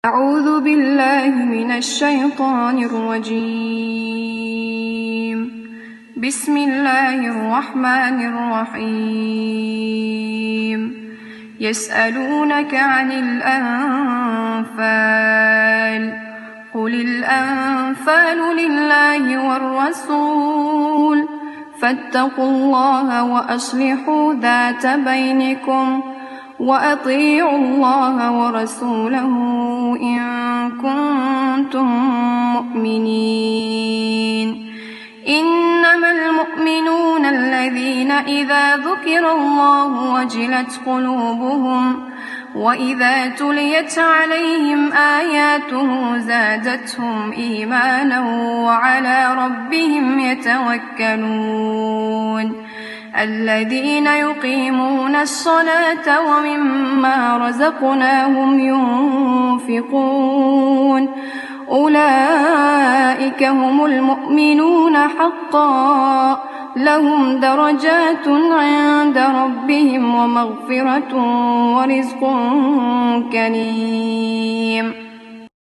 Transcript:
أعوذ بالله من الشيطان الرجيم. بسم الله الرحمن الرحيم. يسألونك عن الأنفال قل الأنفال لله والرسول فاتقوا الله وأصلحوا ذات بينكم وأطيعوا الله ورسوله إن كنتم مؤمنين. إنما المؤمنون الذين إذا ذكر الله وجلت قلوبهم وإذا تليت عليهم آياته زادتهم إيمانا وعلى ربهم يتوكلون. الذين يقيمون الصلاة ومما رزقناهم ينفقون أولئك هم المؤمنون حقا لهم درجات عند ربهم ومغفرة ورزق كريم.